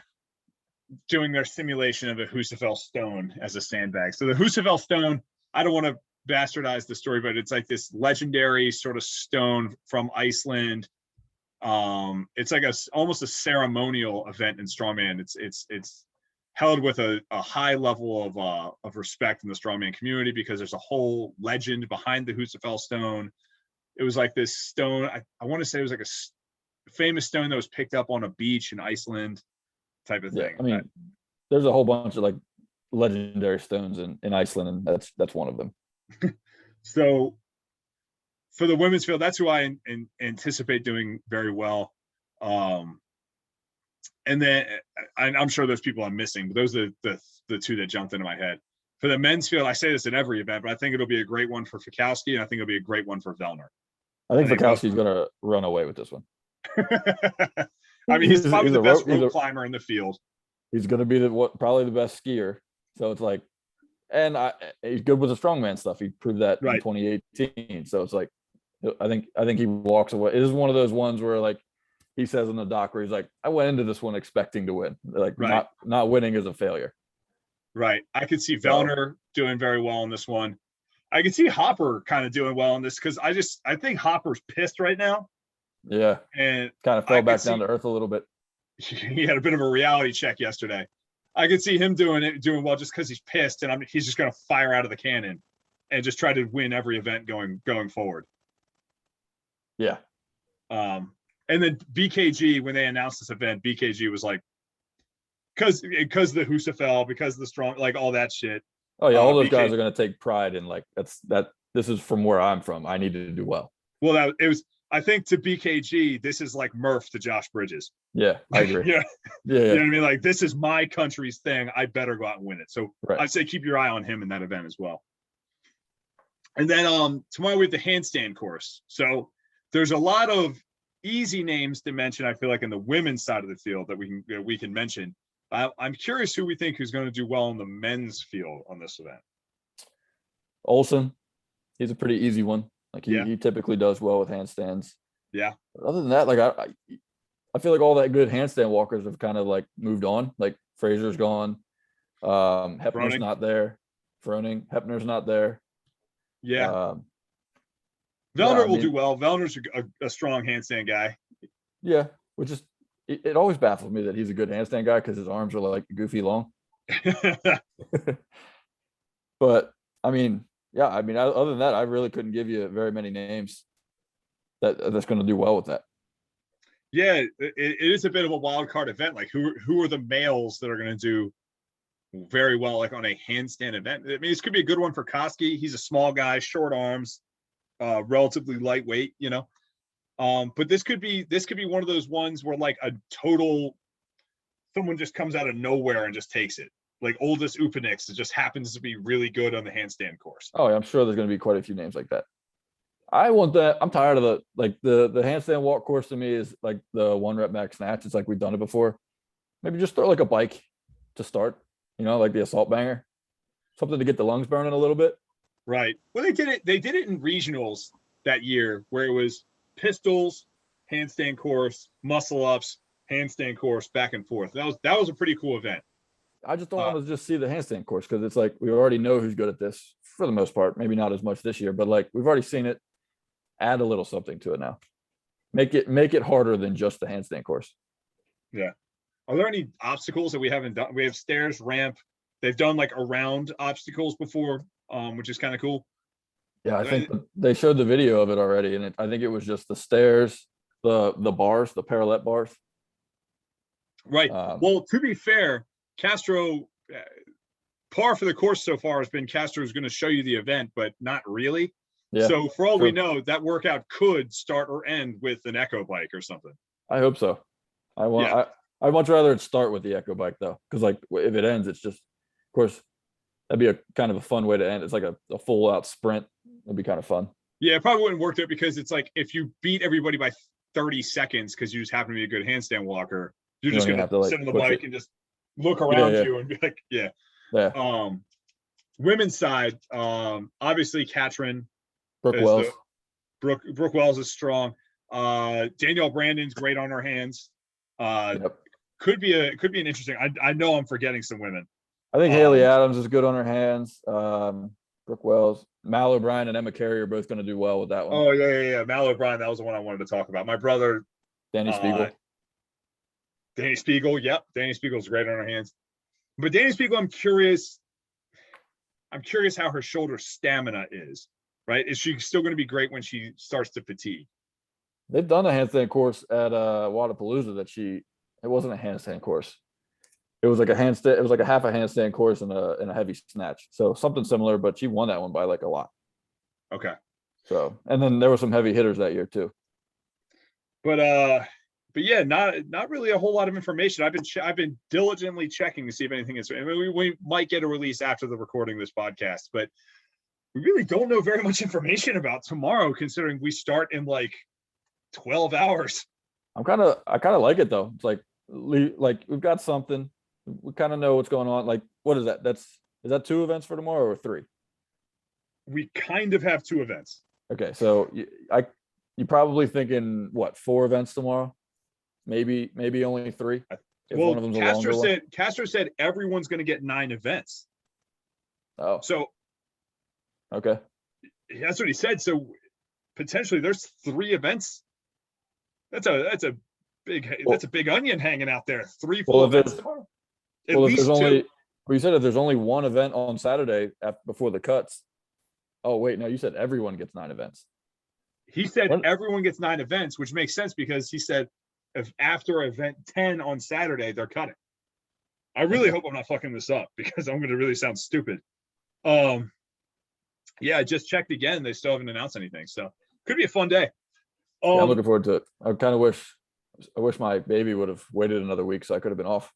Speaker 1: doing their simulation of a Houseofel Stone as a sandbag. So the Houseofel Stone, I don't want to bastardize the story, but it's like this legendary sort of stone from Iceland. It's like almost a ceremonial event in strongman. It's held with a high level of respect in the strongman community because there's a whole legend behind the Houseofel Stone. It was like this stone. I want to say it was like a famous stone that was picked up on a beach in Iceland, type of thing.
Speaker 2: I mean, there's a whole bunch of like legendary stones in Iceland, and that's one of them.
Speaker 1: So for the women's field, that's who I anticipate doing very well. And then I'm sure there's people I'm missing, but those are the two that jumped into my head. For the men's field, I say this at every event, but I think it'll be a great one for Fikowski, and I think it'll be a great one for Vellner.
Speaker 2: I think Fikowski's going to run away with this one.
Speaker 1: I mean, he's probably the best rope climber in the field.
Speaker 2: He's going to be probably the best skier. So it's like, and he's good with the strongman stuff. He proved that in 2018. So it's like, I think he walks away. It is one of those ones where like he says in the doc where he's like, I went into this one expecting to win. Like not winning is a failure.
Speaker 1: Right. I could see Vellner doing very well in this one. I could see Hopper kind of doing well in this because I think Hopper's pissed right now.
Speaker 2: Yeah.
Speaker 1: And
Speaker 2: kind of fell back down to earth a little bit.
Speaker 1: He had a bit of a reality check yesterday. I could see him doing well just because he's pissed, and he's just going to fire out of the cannon and just try to win every event going forward.
Speaker 2: Yeah.
Speaker 1: And then BKG, when they announced this event, BKG was like, because the Houseofel, because the strong, like all that shit.
Speaker 2: Oh yeah, all those guys are going to take pride in like that. This is from where I'm from. I needed to do well.
Speaker 1: Well, it was. I think to BKG, this is like Murph to Josh Bridges.
Speaker 2: Yeah, I agree.
Speaker 1: yeah. You know what I mean? Like, this is my country's thing. I better go out and win it. So I'd say keep your eye on him in that event as well. And then tomorrow we have the handstand course. So there's a lot of easy names to mention, I feel like, in the women's side of the field that we can mention. I'm curious who's going to do well in the men's field on this event.
Speaker 2: Olsen, he's a pretty easy one. Like he typically does well with handstands.
Speaker 1: Yeah.
Speaker 2: But other than that, like I feel like all that good handstand walkers have kind of like moved on. Like Fraser's gone. Hepner's not there. Hepner's not there.
Speaker 1: Yeah. Vellner will do well. Vellner's a strong handstand guy.
Speaker 2: Yeah, which is it always baffles me that he's a good handstand guy because his arms are like goofy long. But I mean, other than that, I really couldn't give you very many names that's going to do well with that.
Speaker 1: Yeah, it is a bit of a wild card event. Like, who are the males that are going to do very well, like on a handstand event? I mean, this could be a good one for Koski. He's a small guy, short arms, relatively lightweight, you know. But this could be one of those ones where like someone just comes out of nowhere and just takes it. Like Oldest Upanix, it just happens to be really good on the handstand course.
Speaker 2: Oh, I'm sure there's going to be quite a few names like that. I want that. I'm tired of the handstand walk course. To me is like the 1 rep max snatch. It's like we've done it before. Maybe just throw like a bike to start, you know, like the assault banger, something to get the lungs burning a little bit.
Speaker 1: Right. Well, they did it in regionals that year where it was pistols, handstand course, muscle ups, handstand course, back and forth. That was a pretty cool event.
Speaker 2: I just don't want to just see the handstand course because it's like we already know who's good at this for the most part. Maybe not as much this year, but like we've already seen it. Add a little something to it now. Make it harder than just the handstand course.
Speaker 1: Yeah. Are there any obstacles that we haven't done? We have stairs, ramp. They've done like around obstacles before, which is kind of cool.
Speaker 2: Yeah, I think they showed the video of it already, and I think it was just the stairs, the bars, the parallel bars.
Speaker 1: Right. Well, to be fair, Castro, par for the course so far has been Castro is going to show you the event, but not really.
Speaker 2: Yeah,
Speaker 1: so for all we know, that workout could start or end with an echo bike or something.
Speaker 2: I hope so. I'd much rather it start with the echo bike though, because like if it ends, it's just, of course, that'd be a kind of a fun way to end. It's like a full out sprint. It'd be kind of fun.
Speaker 1: Yeah, it probably wouldn't work there because it's like if you beat everybody by 30 seconds because you just happen to be a good handstand walker, you're just gonna
Speaker 2: like,
Speaker 1: sit on the bike and just look around you and be like, yeah. Women's side, obviously Katrin,
Speaker 2: Brooke Wells.
Speaker 1: Brooke Wells is strong. Danielle Brandon's great on her hands. Could be an interesting. I know I'm forgetting some women.
Speaker 2: I think Haley Adams is good on her hands. Brooke Wells, Mal O'Brien, and Emma Carey are both going to do well with that one.
Speaker 1: Oh yeah. Mal O'Brien, that was the one I wanted to talk about. My brother,
Speaker 2: Danny Spiegel.
Speaker 1: Danny Spiegel, yep. Danny Spiegel's great on her hands. But Danny Spiegel, I'm curious how her shoulder stamina is, right? Is she still going to be great when she starts to fatigue?
Speaker 2: They've done a handstand course at Wadapalooza it wasn't a handstand course. It was like a handstand, it was like a half a handstand course and a heavy snatch. So something similar, but she won that one by like a lot.
Speaker 1: Okay.
Speaker 2: So, and then there were some heavy hitters that year too.
Speaker 1: But yeah, not really a whole lot of information. I've been diligently checking to see if anything is. I mean, we might get a release after the recording of this podcast, but we really don't know very much information about tomorrow, considering we start in like 12 hours.
Speaker 2: I kind of like it though. It's like we've got something. We kind of know what's going on. Like, what is that? Is that 2 events for tomorrow or 3?
Speaker 1: We kind of have 2 events.
Speaker 2: Okay, so you're probably thinking what, 4 events tomorrow? Maybe only 3.
Speaker 1: If well, one of them's Castro said everyone's going to get 9 events.
Speaker 2: Oh,
Speaker 1: so
Speaker 2: okay,
Speaker 1: that's what he said. So potentially there's 3 events. That's a big onion hanging out there. 3 full events tomorrow. At least 2.
Speaker 2: Well, you said if there's only 1 event on Saturday before the cuts. Oh wait, no, you said everyone gets 9 events.
Speaker 1: He said everyone gets 9 events, which makes sense because he said if after event 10 on Saturday they're cutting. I really hope I'm not fucking this up because I'm going to really sound stupid. Yeah, I just checked again. They still haven't announced anything, so could be a fun day.
Speaker 2: Yeah, I'm looking forward to it. I kind of wish my baby would have waited another week so I could have been off.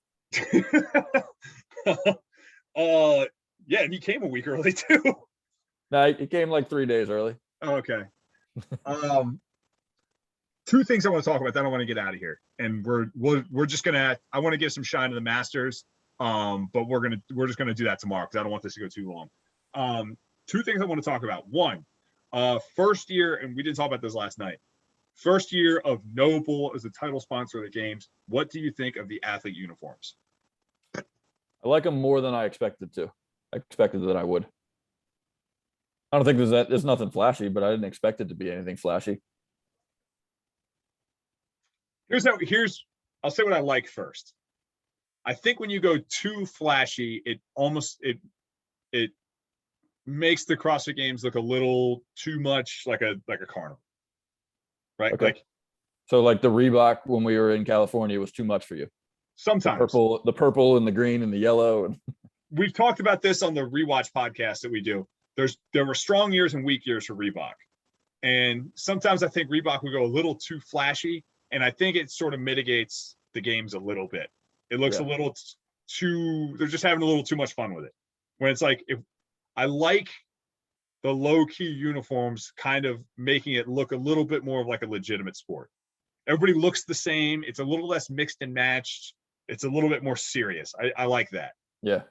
Speaker 1: Yeah, and he came a week early too.
Speaker 2: No, he came like 3 days early.
Speaker 1: Oh, okay. 2 things I want to talk about, then I want to get out of here. And we're just gonna, I want to give some shine to the Masters. But we're just gonna do that tomorrow because I don't want this to go too long. 2 things I want to talk about. One, first year, and we didn't talk about this last night. First year of NOBULL as the title sponsor of the games. What do you think of the athlete uniforms?
Speaker 2: I like them more than I expected to. I expected that I would. I don't think there's nothing flashy, but I didn't expect it to be anything flashy. I'll say what I like first. I think when you go too flashy, it makes the CrossFit Games look a little too much like a carnival. Right? Okay. So like the Reebok when we were in California was too much for you.
Speaker 1: Sometimes
Speaker 2: the purple and the green and the yellow. And
Speaker 1: we've talked about this on the rewatch podcast that we do. There were strong years and weak years for Reebok. And sometimes I think Reebok would go a little too flashy. And I think it sort of mitigates the games a little bit. It looks a little too, they're just having a little too much fun with it. When it's like, if I like the low-key uniforms kind of making it look a little bit more of like a legitimate sport. Everybody looks the same. It's a little less mixed and matched. It's a little bit more serious. I like that.
Speaker 2: Yeah.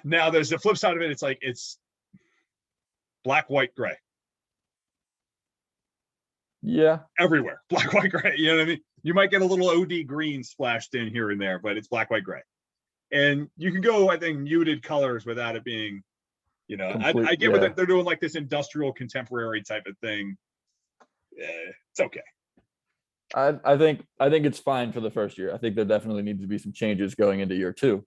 Speaker 1: Now there's the flip side of it. It's like, it's black, white, gray.
Speaker 2: Yeah.
Speaker 1: Everywhere. Black, white, gray. You know what I mean? You might get a little OD green splashed in here and there, but it's black, white, gray. And you can go, I think, muted colors without it being, you know, I get what they're doing, like this industrial contemporary type of thing. It's okay.
Speaker 2: I think it's fine for the first year. I think there definitely needs to be some changes going into year 2.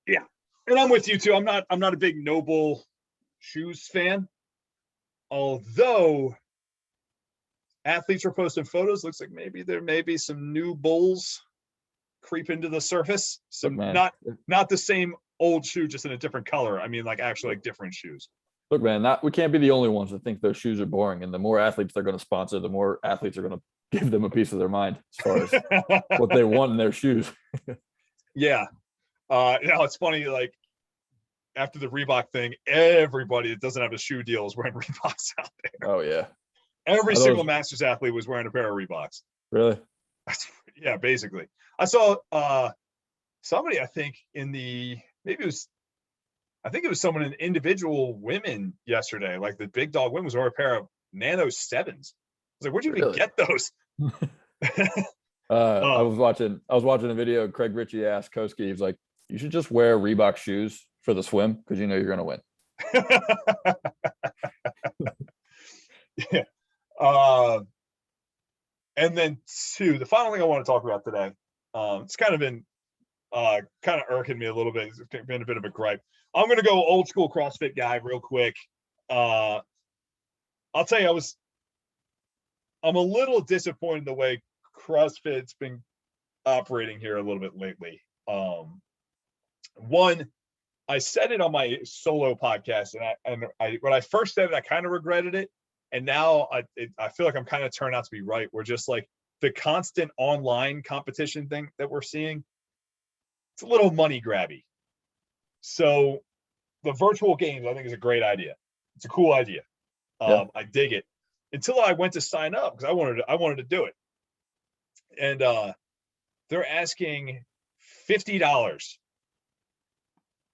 Speaker 1: Yeah. And I'm with you too. I'm not a big NOBULL Shoes fan. although athletes are posting photos, looks like maybe there may be some new bulls creep into the surface. Some not the same old shoe, just in a different color. I mean, like actually like different shoes.
Speaker 2: Look, man, we can't be the only ones that think those shoes are boring. And the more athletes they're going to sponsor, the more athletes are going to give them a piece of their mind as far as what they want in their shoes.
Speaker 1: Yeah. It's funny, like after the Reebok thing, everybody that doesn't have a shoe deal is wearing Reeboks out there.
Speaker 2: Oh, yeah.
Speaker 1: Every single Masters athlete was wearing a pair of Reeboks.
Speaker 2: Really?
Speaker 1: Yeah, basically. I saw somebody, I think, I think it was someone in individual women yesterday, like the big dog women was wearing a pair of Nano 7s. I was like, where'd you even get those?
Speaker 2: I was watching a video. Craig Ritchie asked Koski, he's like, you should just wear Reebok shoes for the swim because you know you're going to win.
Speaker 1: Yeah. And then the final thing I want to talk about today, it's kind of been kind of irking me a little bit. It's been a bit of a gripe. I'm going to go old school CrossFit guy real quick. I'll tell you, I'm a little disappointed in the way CrossFit's been operating here a little bit lately. One, I said it on my solo podcast, and when I first said it, I kind of regretted it, and now I feel like I'm kind of turned out to be right. We're just like the constant online competition thing that we're seeing. It's a little money grabby. So the virtual games, I think, is a great idea. It's a cool idea.
Speaker 2: Yeah.
Speaker 1: I dig it. Until I went to sign up because I wanted to do it, and they're asking $50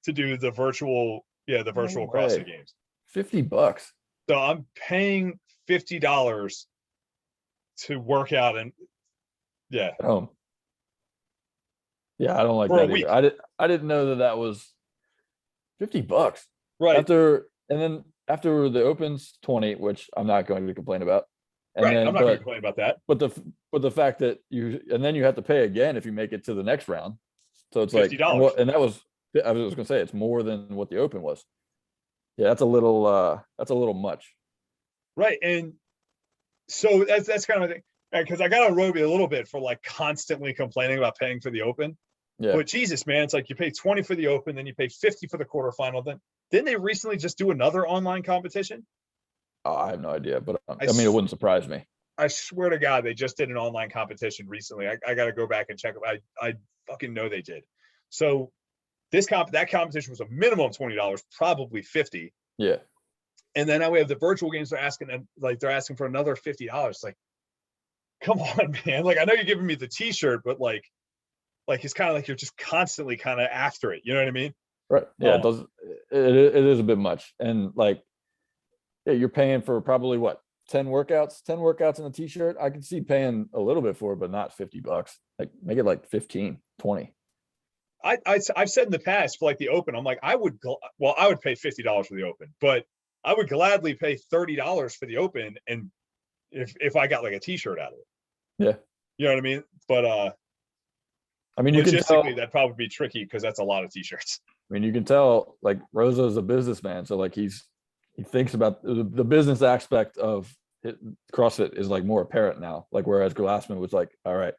Speaker 1: to do the virtual CrossFit Games.
Speaker 2: $50.
Speaker 1: So I'm paying $50 to work out, and yeah.
Speaker 2: Yeah, I don't like that either. I didn't know that was $50.
Speaker 1: Right.
Speaker 2: After the Open's 20, which I'm not going to complain about.
Speaker 1: I'm not going to complain about that.
Speaker 2: But the fact that you have to pay again if you make it to the next round. So it's
Speaker 1: $50.
Speaker 2: Like, and I was going to say, it's more than what the Open was. Yeah, that's a little much.
Speaker 1: Right. And so that's kind of a thing, because I got to robe you a little bit for like constantly complaining about paying for the Open.
Speaker 2: Yeah.
Speaker 1: But Jesus, man, it's like you pay 20 for the Open, then you pay 50 for the quarterfinal. Then didn't they recently just do another online competition?
Speaker 2: Oh, I have no idea, but I mean, it wouldn't surprise me.
Speaker 1: I swear to God, they just did an online competition recently. I got to go back and check it. I fucking know they did. So that competition was a minimum of $20, probably $50.
Speaker 2: Yeah.
Speaker 1: And then now we have the virtual games. They're asking for another $50. Like, come on, man. Like, I know you're giving me the T-shirt, but like it's kind of like you're just constantly kind of after it. You know what I mean?
Speaker 2: Right. Yeah. It does. It is a bit much, and like, yeah, you're paying for probably what 10 workouts in a T-shirt. I can see paying a little bit for it, but not $50. Like, make it like 15, 20.
Speaker 1: I've said in the past for like the Open, I'm like, I would pay $50 for the Open, but I would gladly pay $30 for the Open, and if I got like a T-shirt out of it.
Speaker 2: Yeah.
Speaker 1: You know what I mean? But
Speaker 2: I mean, you can tell
Speaker 1: that'd probably be tricky because that's a lot of T-shirts.
Speaker 2: I mean, you can tell like Rosa's a businessman, so like he thinks about the business aspect of CrossFit is like more apparent now. Like, whereas Glassman was like, all right,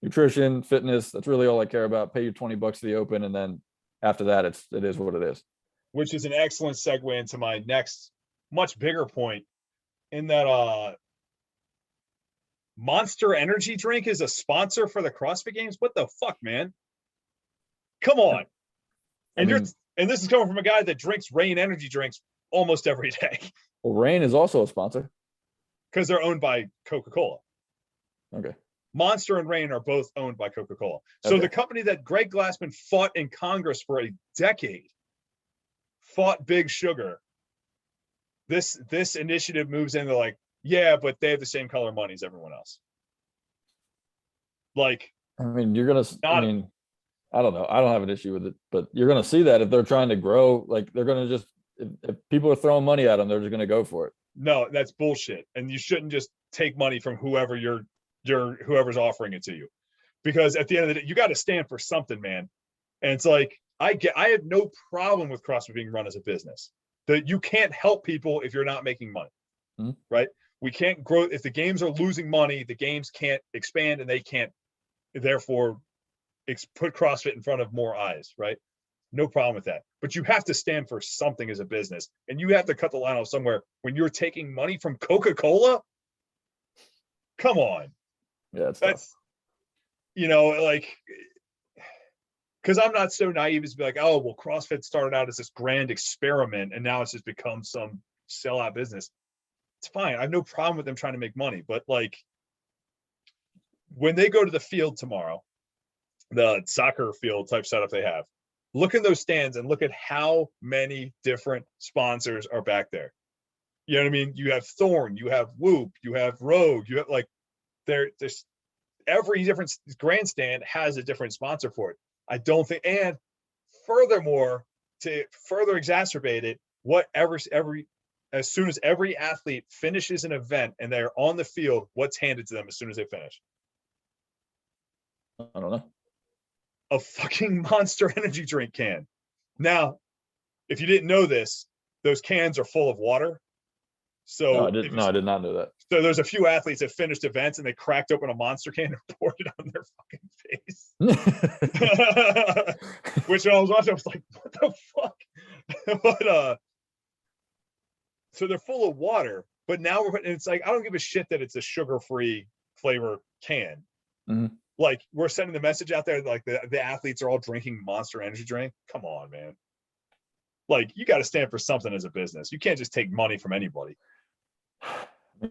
Speaker 2: nutrition, fitness, that's really all I care about. Pay you $20 for the Open, and then after that, it is what it is.
Speaker 1: Which is an excellent segue into my next much bigger point, in that Monster Energy drink is a sponsor for the CrossFit Games. What the fuck, man? Come on. And this is coming from a guy that drinks Reign energy drinks almost every day.
Speaker 2: Well, Reign is also a sponsor
Speaker 1: because they're owned by Coca-Cola.
Speaker 2: Okay.
Speaker 1: Monster and Reign are both owned by Coca-Cola. So the company that Greg Glassman fought in Congress for a decade, fought Big Sugar. This initiative moves into like, yeah, but they have the same color money as everyone else. Like,
Speaker 2: I mean, I don't know. I don't have an issue with it, but you're going to see that if they're trying to grow, like they're going to just, if people are throwing money at them, they're just going to go for it.
Speaker 1: No, that's bullshit. And you shouldn't just take money from whoever's offering it to you, because at the end of the day, you got to stand for something, man. And it's like, I have no problem with CrossFit being run as a business. That you can't help people if you're not making money. right? We can't grow if the games are losing money. The games can't expand, and they can't therefore put CrossFit in front of more eyes, right? No problem with that. But you have to stand for something as a business, and you have to cut the line off somewhere. When you're taking money from Coca-Cola, come on.
Speaker 2: Yeah, that's
Speaker 1: tough. Like, because I'm not so naive as to be like, oh, well, CrossFit started out as this grand experiment, and now it's just become some sellout business. It's fine. I have no problem with them trying to make money, but like, when they go to the field tomorrow, the soccer field type setup they have, look in those stands and look at how many different sponsors are back there. You know what I mean? You have Thorn, you have Whoop, you have Rogue, you have like there's every different grandstand has a different sponsor for it. I don't think, and furthermore, to further exacerbate it, as soon as every athlete finishes an event and they're on the field, what's handed to them as soon as they finish?
Speaker 2: I don't know.
Speaker 1: A fucking Monster energy drink can. Now, if you didn't know this, those cans are full of water. So
Speaker 2: I did not know that.
Speaker 1: So there's a few athletes that finished events and they cracked open a Monster can and poured it on their fucking face. Which when I was watching, I was like, what the fuck? But so they're full of water, but now it's like, I don't give a shit that it's a sugar-free flavor can.
Speaker 2: Mm-hmm.
Speaker 1: Like, we're sending the message out there, like the athletes are all drinking Monster energy drink. Come on, man. Like, you got to stand for something as a business. You can't just take money from anybody.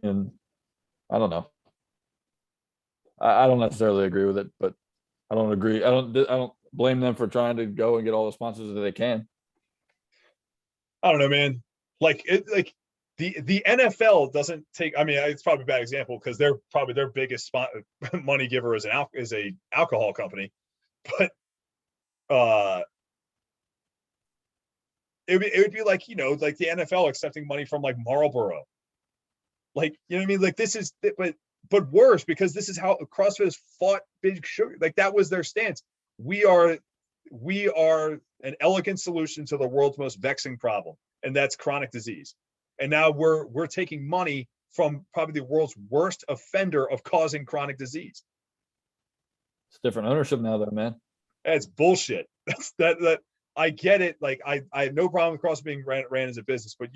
Speaker 2: And I don't know. I don't necessarily agree with it, but I don't agree. I don't blame them for trying to go and get all the sponsors that they can.
Speaker 1: I don't know, man. Like the NFL doesn't take. I mean, it's probably a bad example because they're probably their biggest money giver is a alcohol company, but it would be like, like the NFL accepting money from like Marlboro. Like, you know what I mean? Like, this is, but worse, because this is how CrossFit has fought big sugar. Like, that was their stance. We are an elegant solution to the world's most vexing problem, and that's chronic disease. And now we're taking money from probably the world's worst offender of causing chronic disease.
Speaker 2: It's different ownership now, though, man.
Speaker 1: That's bullshit. That I get it. Like, I have no problem with CrossFit being ran as a business, but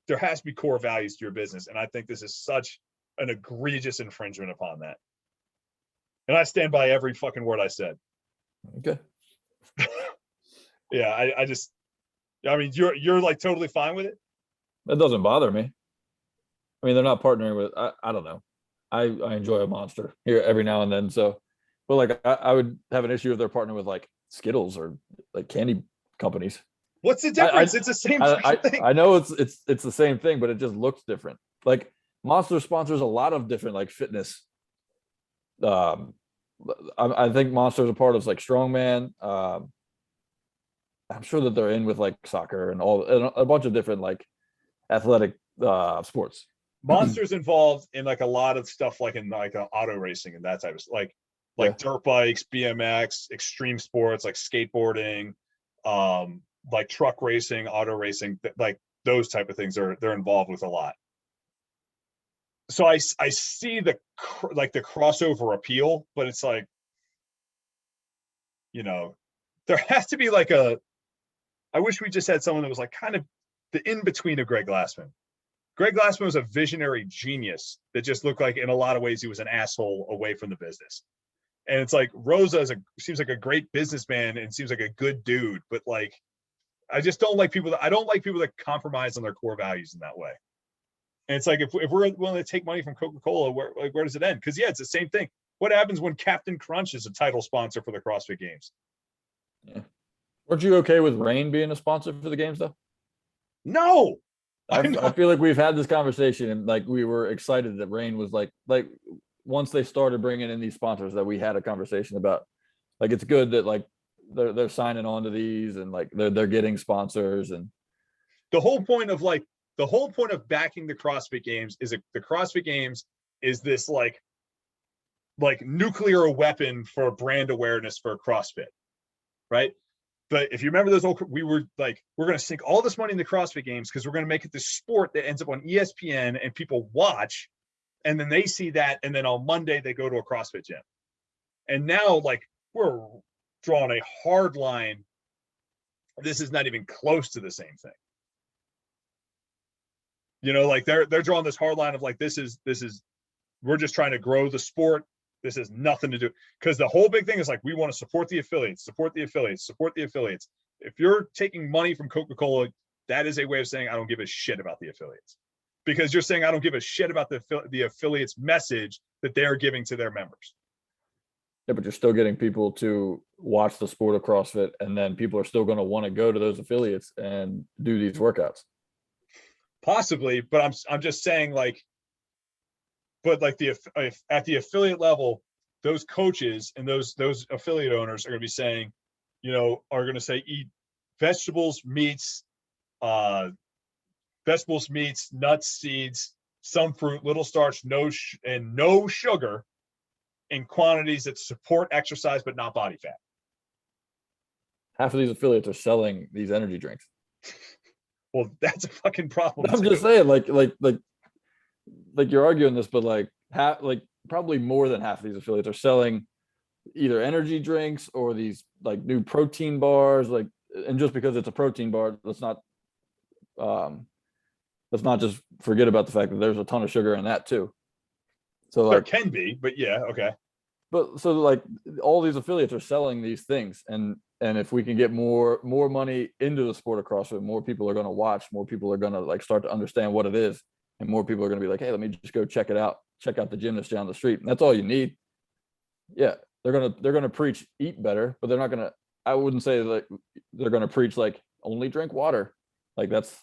Speaker 1: there has to be core values to your business. And I think this is such an egregious infringement upon that. And I stand by every fucking word I said.
Speaker 2: Okay.
Speaker 1: Yeah, I mean, you're like totally fine with it?
Speaker 2: That doesn't bother me. I mean, they're not partnering with, I don't know. I enjoy a Monster here every now and then. So, but like, I would have an issue if they're partnering with like Skittles or like candy companies.
Speaker 1: What's the difference? It's the same thing.
Speaker 2: I know it's the same thing, but it just looks different. Like, Monster sponsors a lot of different like fitness. I think Monster is a part of like strongman. I'm sure that they're in with like soccer and a bunch of different like athletic sports.
Speaker 1: Monster's involved in like a lot of stuff, like in like auto racing and that type of like dirt bikes, BMX, extreme sports like skateboarding, like truck racing, auto racing, like those type of things they're involved with a lot. So I see the crossover appeal, but it's like, there has to be like I wish we just had someone that was like kind of the in-between of Greg Glassman. Greg Glassman was a visionary genius that just looked like in a lot of ways he was an asshole away from the business. And it's like Rosa seems like a great businessman and seems like a good dude, but like, I just don't like people that compromise on their core values in that way. And it's like, if we're willing to take money from Coca-Cola, where does it end? Because it's the same thing. What happens when Captain Crunch is a title sponsor for the CrossFit Games?
Speaker 2: Yeah. Weren't you okay with Reign being a sponsor for the games though?
Speaker 1: No.
Speaker 2: I feel like we've had this conversation and like we were excited that Reign was like once they started bringing in these sponsors that we had a conversation about, like, it's good that like they're signing on to these and like they're getting sponsors. And
Speaker 1: the whole point of backing the CrossFit Games is the CrossFit Games is this like nuclear weapon for brand awareness for CrossFit, right? But if you remember those old, we were like, we're going to sink all this money in the CrossFit Games because we're going to make it this sport that ends up on ESPN and people watch, and then they see that, and then on Monday they go to a CrossFit gym. And now, like, we're drawing a hard line. This is not even close to the same thing. You know, like they're drawing this hard line of like, this is we're just trying to grow the sport. This has nothing to do, because the whole big thing is like, we want to support the affiliates, support the affiliates, support the affiliates. If you're taking money from Coca-Cola, that is a way of saying, I don't give a shit about the affiliates, because you're saying, I don't give a shit about the affiliates message that they're giving to their members.
Speaker 2: Yeah, but you're still getting people to watch the sport of CrossFit, and then people are still going to want to go to those affiliates and do these workouts.
Speaker 1: Possibly, but I'm just saying, like, but like if at the affiliate level, those coaches and those affiliate owners are going to be saying, you know, are going to say, eat vegetables, meats, nuts, seeds, some fruit, little starch, no sugar, in quantities that support exercise but not body fat.
Speaker 2: Half of these affiliates are selling these energy drinks.
Speaker 1: Well, that's a fucking problem.
Speaker 2: I'm just saying, like you're arguing this, but like probably more than half of these affiliates are selling either energy drinks or these like new protein bars. Like, and just because it's a protein bar, let's not just forget about the fact that there's a ton of sugar in that too. So
Speaker 1: there
Speaker 2: like,
Speaker 1: can be, but yeah, okay.
Speaker 2: But so like all these affiliates are selling these things, and if we can get more money into the sport of CrossFit, more people are going to watch, more people are going to like start to understand what it is, and more people are going to be like, hey, let me just go check it out, check out the gym that's down the street. And that's all you need. Yeah, they're gonna preach eat better, but they're not gonna. I wouldn't say like they're gonna preach like only drink water. Like that's,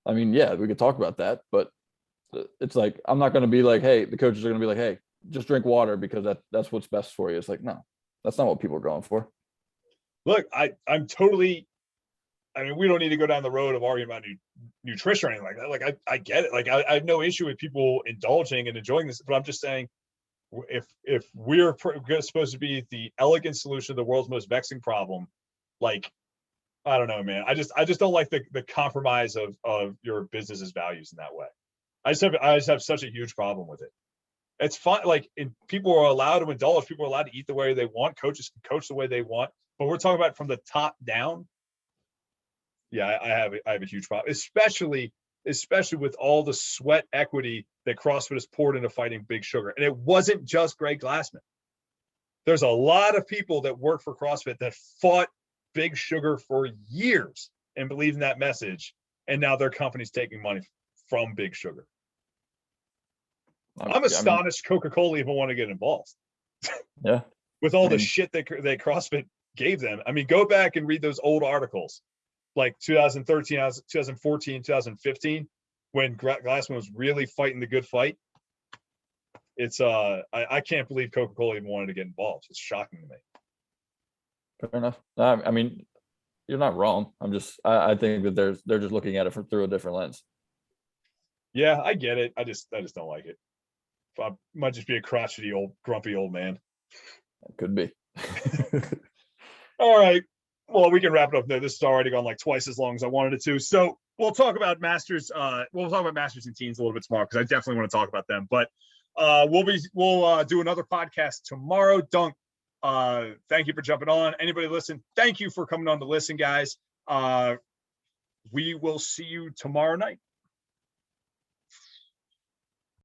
Speaker 2: I mean, yeah, we could talk about that, but it's like, I'm not gonna be like, hey, the coaches are gonna be like, hey, just drink water because that's what's best for you. It's like, no, that's not what people are going for.
Speaker 1: Look, I'm totally, I mean, we don't need to go down the road of arguing about nutrition or anything like that. Like, I get it. Like, I have no issue with people indulging and enjoying this, but I'm just saying, if we're supposed to be the elegant solution to the world's most vexing problem, like, I don't know, man. I just don't like the compromise of your business's values in that way. I just have such a huge problem with it. It's fine. Like, people are allowed to indulge. People are allowed to eat the way they want. Coaches can coach the way they want. But we're talking about from the top down. Yeah, I have a huge problem, especially with all the sweat equity that CrossFit has poured into fighting Big Sugar. And it wasn't just Greg Glassman. There's a lot of people that work for CrossFit that fought Big Sugar for years and believed in that message. And now their company's taking money from Big Sugar. I'm astonished Coca-Cola even want to get involved.
Speaker 2: Yeah.
Speaker 1: With all the shit that CrossFit gave them. I mean, go back and read those old articles, like 2013, 2014, 2015, when Glassman was really fighting the good fight. It's I can't believe Coca-Cola even wanted to get involved. It's shocking to me.
Speaker 2: Fair enough. I mean, you're not wrong. I think that they're just looking at it through a different lens.
Speaker 1: Yeah, I get it. I just don't like it. I might just be a crotchety grumpy old man.
Speaker 2: It could be.
Speaker 1: All right. Well, we can wrap it up there. This has already gone like twice as long as I wanted it to. So we'll talk about Masters. We'll talk about Masters and Teens a little bit tomorrow, because I definitely want to talk about them. But we'll do another podcast tomorrow. Dunc, thank you for jumping on. Anybody listen, thank you for coming on to listen, guys. We will see you tomorrow night.